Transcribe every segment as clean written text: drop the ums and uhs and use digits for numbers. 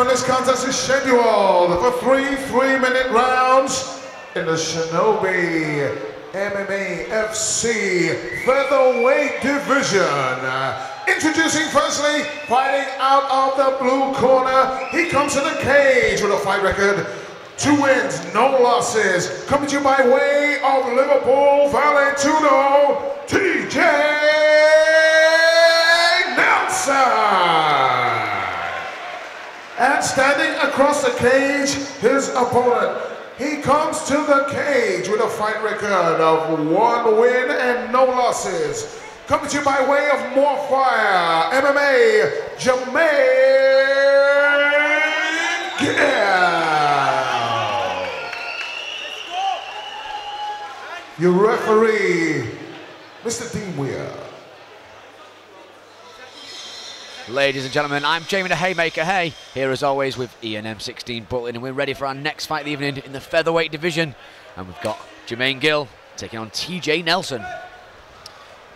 gentlemen, this contest is scheduled for 3 3-minute rounds in the Shinobi MMA FC featherweight division. Introducing firstly, fighting out of the blue corner, he comes to the cage with a fight record, 2 wins, no losses. Coming to you by way of Liverpool, Valentino, TJ Nelson. And standing across the cage, his opponent. He comes to the cage with a fight record of 1 win and no losses. Coming to you by way of More Fire MMA, Jermaine Gill. Your referee, Mr. Dean Weir. Ladies and gentlemen, I'm Jamie the Haymaker Hay, here as always with ENM16 Button, and we're ready for our next fight of the evening in the featherweight division. And we've got Jermaine Gill taking on TJ Nelson.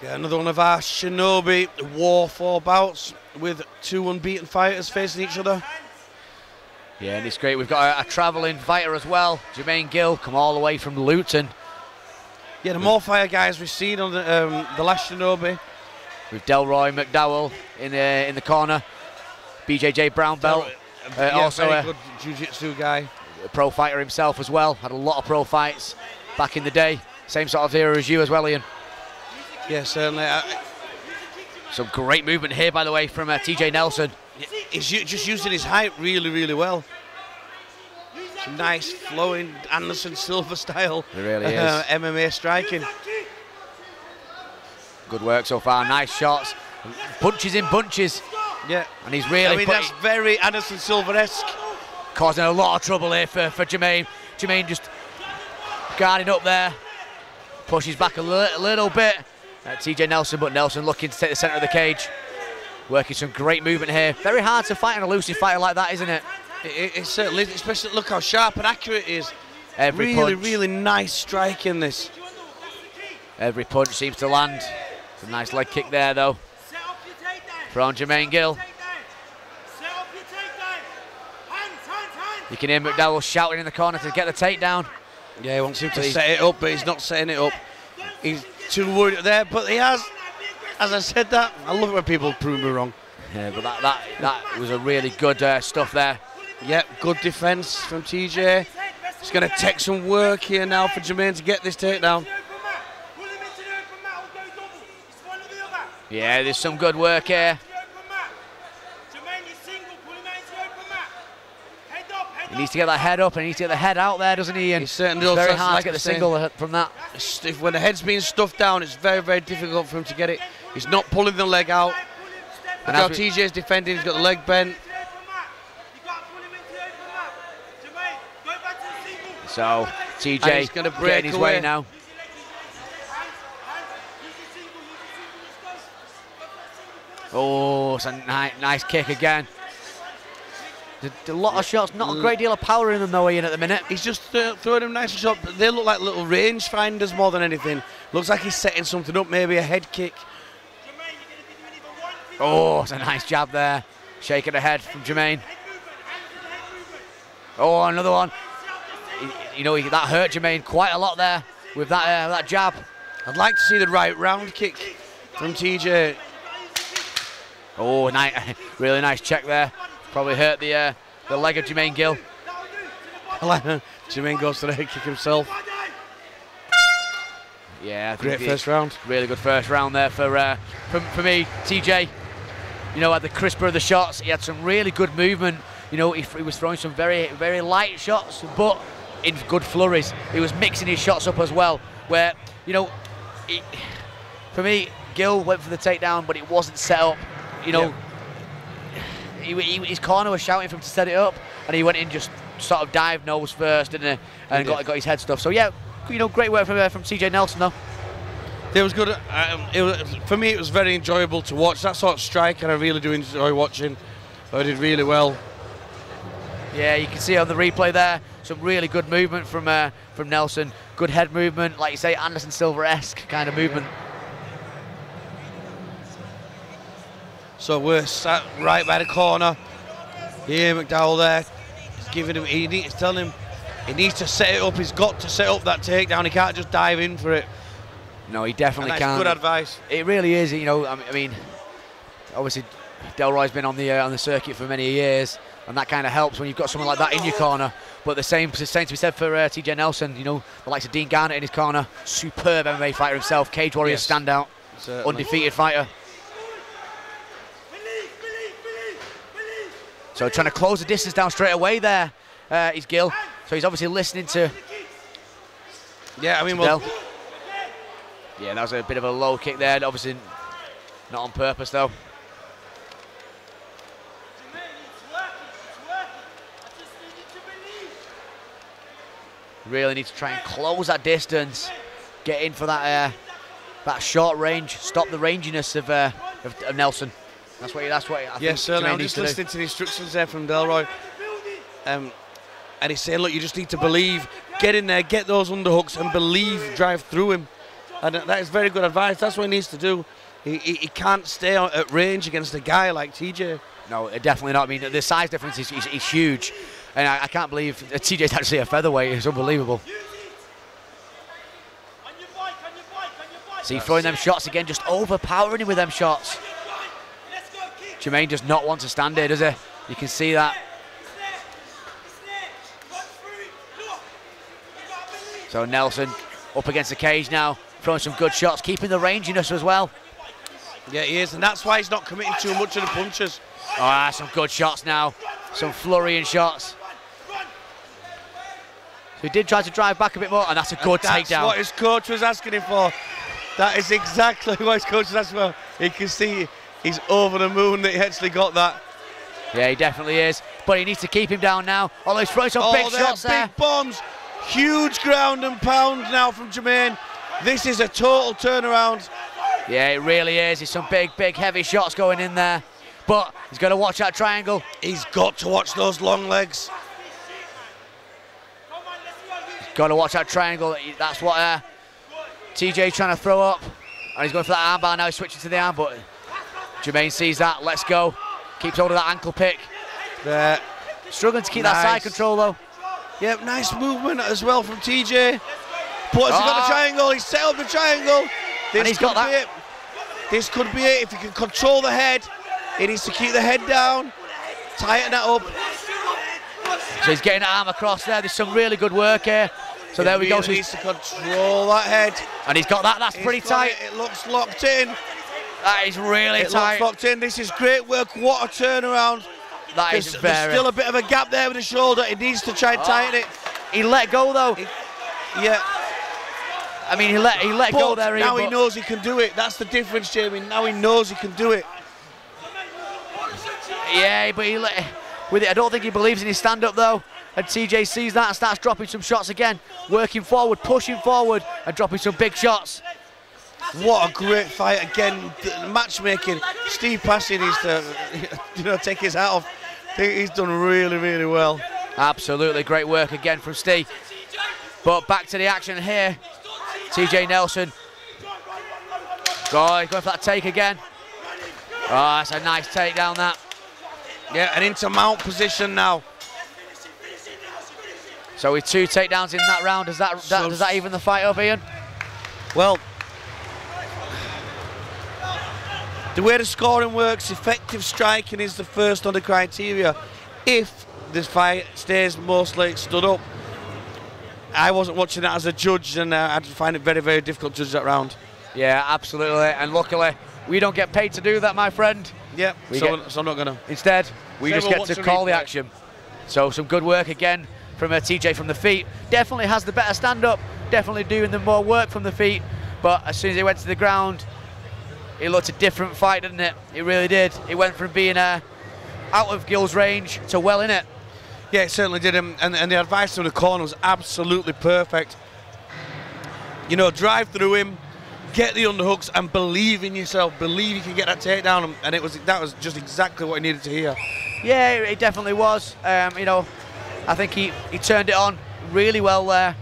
Yeah, another one of our Shinobi War 4 bouts with 2 unbeaten fighters facing each other. Yeah, and it's great. We've got a travelling fighter as well, Jermaine Gill, come all the way from Luton. Yeah, the More Fire guys we've seen on the last Shinobi. With Delroy McDowell in the corner, BJJ brown belt, also very good jiu-jitsu guy. A pro fighter himself as well, had a lot of pro fights back in the day. Same sort of era as you as well, Ian. Yeah, certainly. Some great movement here, by the way, from TJ Nelson. He's just using his height really, really well. Some nice flowing Anderson Silva style It really is. MMA striking. Good work so far, nice shots, punches in bunches. Yeah, and he's really. I mean, that's very Anderson Silva-esque. Causing a lot of trouble here for Jermaine. Jermaine just guarding up there, pushes back a little bit at TJ Nelson, but Nelson looking to take the centre of the cage. Working some great movement here. Very hard to fight an elusive fighter like that, isn't it? It certainly is, especially look how sharp and accurate it is. Every really, punch. really nice strike in this. Every punch seems to land. Some nice leg kick there, though, from Jermaine Gill. You can hear McDowell shouting in the corner to get the takedown. Yeah, he wants him to set it up, but he's not setting it up. He's too worried there, but he has. As I said that, I love it when people prove me wrong. Yeah, but that was a really good stuff there. Yep, good defence from TJ. It's going to take some work here now for Jermaine to get this takedown. Yeah, there's some good work here. He needs to get that head up and he needs to get the head out there, doesn't he? And he certainly does. It's very hard to get the single from that. When the head's being stuffed down, it's very, very difficult for him to get it. He's not pulling the leg out. And now TJ's defending, he's got the leg bent. So TJ going to break his way now. Oh, it's a nice kick again. A lot of shots, not a great deal of power in them though, Ian, at the minute. He's just throwing them nice shots, but they look like little range finders more than anything. Looks like he's setting something up, maybe a head kick. Oh, it's a nice jab there. Shaking the head from Jermaine. Oh, another one. You know, that hurt Jermaine quite a lot there with that jab. I'd like to see the right round kick from TJ. Oh, really nice check there. Probably hurt the leg of Jermaine Gill. Jermaine goes to the head kick himself. Yeah, great first round. Really good first round there for me. TJ, you know, had the crisper of the shots. He had some really good movement. You know, he was throwing some very, very light shots, but in good flurries. He was mixing his shots up as well. Where, you know, for me, Gill went for the takedown, but it wasn't set up. You know, his corner was shouting for him to set it up, and he went in just sort of dive nose first, didn't he? And got his head stuff. So yeah, you know, great work from TJ Nelson though. It was good. For me, it was very enjoyable to watch that sort of strike, and I really do enjoy watching. I did really well. Yeah, you can see on the replay there some really good movement from Nelson. Good head movement, like you say, Anderson Silva-esque kind of movement. So we're sat right by the corner. Yeah, McDowell there. He's giving him. He's telling him he needs to set it up. He's got to set up that takedown. He can't just dive in for it. No, he definitely and can't. Good advice. It really is. You know, I mean, obviously, Delroy's been on the circuit for many years, and that kind of helps when you've got someone like that in your corner. But the same to be said for TJ Nelson. You know, the likes of Dean Garnett in his corner, superb MMA fighter himself, Cage Warriors standout, undefeated fighter. So trying to close the distance down straight away there is Gill. So he's obviously listening to. Yeah, I mean, well. Yeah, that was a bit of a low kick there. Obviously, not on purpose though. Really need to try and close that distance, get in for that that short range, stop the ranginess of Nelson. That's what I think. Certainly. I'm just listening to the instructions there from Delroy, and he's saying, look, you just need to believe, get in there, get those underhooks, and believe, drive through him. And that is very good advice. That's what he needs to do. He can't stay at range against a guy like TJ. No, definitely not. I mean, the size difference is huge. And I can't believe TJ's actually a featherweight. It's unbelievable. See, throwing them shots again, just overpowering him with them shots. Jermaine does not want to stand here, does he? You can see that. So Nelson up against the cage now, throwing some good shots, keeping the ranginess as well. Yeah, he is, and that's why he's not committing too much of the punches. Ah, some good shots now. Some flurrying shots. So he did try to drive back a bit more, and that's a good takedown. That's what his coach was asking him for. That is exactly what his coach was asking for. You can see he's over the moon that he actually got that. Yeah, he definitely is. But he needs to keep him down now. Although he's throwing some big shots there. Big bombs. Huge ground and pound now from Jermaine. This is a total turnaround. Yeah, it really is. There's some big, heavy shots going in there. But he's got to watch that triangle. He's got to watch those long legs. Got to watch that triangle. That's what TJ's trying to throw up. And he's going for that armbar now. He's switching to the arm, but Jermaine sees that. Let's go. Keeps hold of that ankle pick. There. Struggling to keep that side control, though. Yep, nice movement as well from TJ. But he's got the triangle. He's set up the triangle. And he's got that. This could be it. If he can control the head, he needs to keep the head down, tighten that up. So he's getting that arm across there. There's some really good work here. So there we go. So he needs to control that head. And he's got that. That's pretty tight. It looks locked in. That is really tight. It looks locked in. This is great work. What a turnaround. That is very. There's still a bit of a gap there with the shoulder. He needs to try and tighten it. He let go though. Yeah. I mean, he let go there. Now he knows he can do it. That's the difference, Jamie. Now he knows he can do it. Yeah, but with it, I don't think he believes in his stand-up though. And TJ sees that and starts dropping some shots again, working forward, pushing forward, and dropping some big shots. What a great fight again. The matchmaking. Steve Passy needs to, take his hat off. I think he's done really, really well. Absolutely, great work again from Steve. But back to the action here. TJ Nelson. Going for that take again. Oh, that's a nice takedown that. Yeah, and into mount position now. So with 2 takedowns in that round, does that even the fight up, Ian? Well, the way the scoring works, effective striking is the first on the criteria. If this fight stays mostly stood up, I wasn't watching that as a judge, and I'd find it very, very difficult to judge that round. Yeah, absolutely. And luckily, we don't get paid to do that, my friend. Yeah, so I'm not going to. Instead, we just get to call the action. So some good work again from TJ from the feet. Definitely has the better stand-up. Definitely doing the more work from the feet. But as soon as he went to the ground, it looked a different fight, didn't it? It really did. It went from being out of Gill's range to well in it. Yeah, it certainly did. And the advice from the corner was absolutely perfect. Drive through him, get the underhooks, and believe in yourself. Believe you can get that takedown. And that was just exactly what he needed to hear. Yeah, it definitely was. I think he turned it on really well there.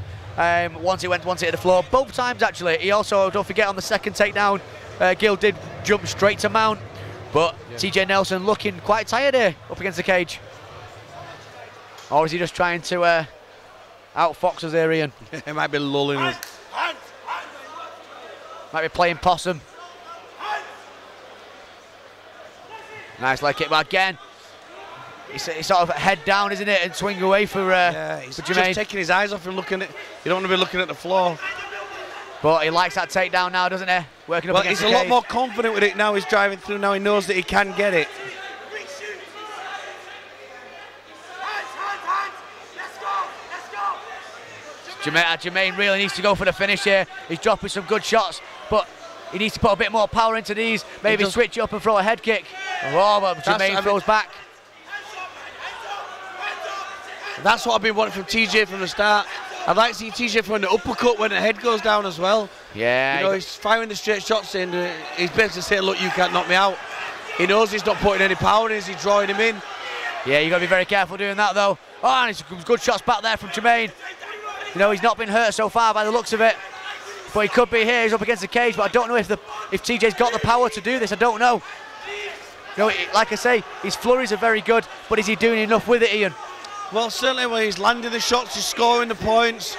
Once it hit the floor, both times actually. He also, don't forget, on the second takedown, Gill did jump straight to mount. But TJ Nelson looking quite tired here up against the cage. Or is he just trying to outfox us here, Ian? He might be lulling us. Might be playing possum. Nice leg kick, but again, he's sort of head down, isn't it, and swing away for He's for just Jermaine. taking his eyes off him, looking at. You don't want to be looking at the floor. But he likes that takedown now, doesn't he? Working up But against he's the a lot cage. more confident with it now. He's driving through now. He knows that he can get it. Jermaine really needs to go for the finish here. He's dropping some good shots, but he needs to put a bit more power into these. Maybe switch it up and throw a head kick. Oh, but Jermaine throws back. That's what I've been wanting from TJ from the start. I'd like to see TJ throwing the uppercut when the head goes down as well. Yeah. You know, he's firing the straight shots in. He's basically saying, look, you can't knock me out. He knows he's not putting any power in, he's drawing him in. Yeah, you got to be very careful doing that, though. Oh, and it's good shots back there from Jermaine. You know, he's not been hurt so far by the looks of it. But he could be here. He's up against the cage, but I don't know if TJ's got the power to do this. I don't know. You know, like I say, his flurries are very good, but is he doing enough with it, Ian? Well, certainly when he's landing the shots, he's scoring the points.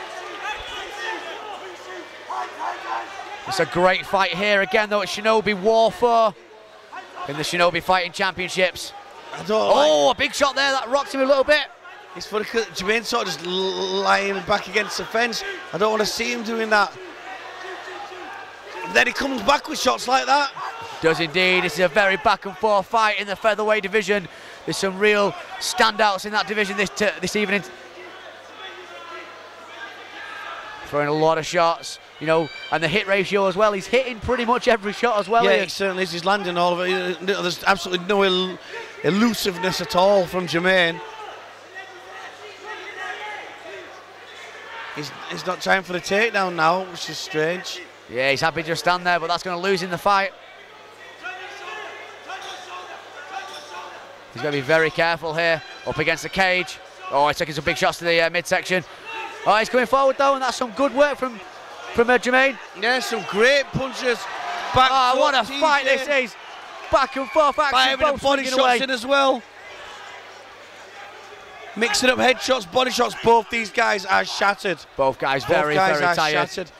It's a great fight here again, though, at Shinobi War 4 in the Shinobi Fighting Championships. Oh, a big shot there. That rocked him a little bit. It's funny because Jermaine's sort of just lying back against the fence. I don't want to see him doing that. Then he comes back with shots like that. Does indeed. This is a very back and forth fight in the featherweight division. There's some real standouts in that division this evening. Throwing a lot of shots, you know, and the hit ratio as well. He's hitting pretty much every shot as well. Yeah, Ian. he certainly is. He's landing all of it. There's absolutely no elusiveness at all from Jermaine. He's not trying for the takedown now, which is strange. Yeah, he's happy to just stand there, but that's going to lose in the fight. He's going to be very careful here, up against the cage. Oh, he's taking some big shots to the midsection. Oh, he's coming forward though, and that's some good work from Jermaine. Yeah, some great punches. Back oh, what a TJ. fight this is! Back and forth action, both body swinging shots away. in as well. Mixing up headshots, body shots. Both these guys are shattered. Both guys very tired. Shattered.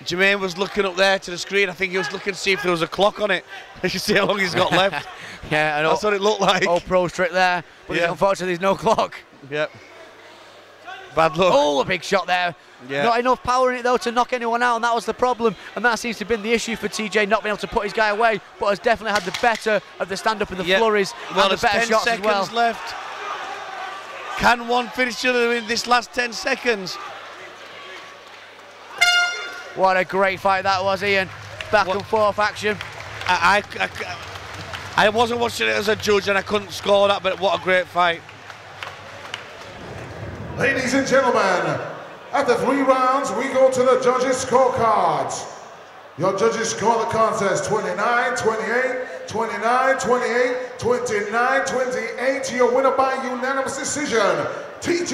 Jermaine was looking up there to the screen. I think he was looking to see if there was a clock on it. You can see how long he's got left. Yeah, that's what it looked like. Old pro trick there, but unfortunately there's no clock. Yep. Bad luck. Oh, a big shot there. Yeah. Not enough power in it though to knock anyone out, and that was the problem. And that seems to have been the issue for TJ, not being able to put his guy away, but has definitely had the better of the stand-up and the flurries, well, and the better 10 shots seconds as well. left. Can one finish the other in this last 10 seconds? What a great fight that was, Ian. Back and forth action. I wasn't watching it as a judge and I couldn't score that, but what a great fight. Ladies and gentlemen, after 3 rounds, we go to the judges' scorecards. Your judges score the contest 29-28, 29-28, 29-28. Your winner by unanimous decision, TJ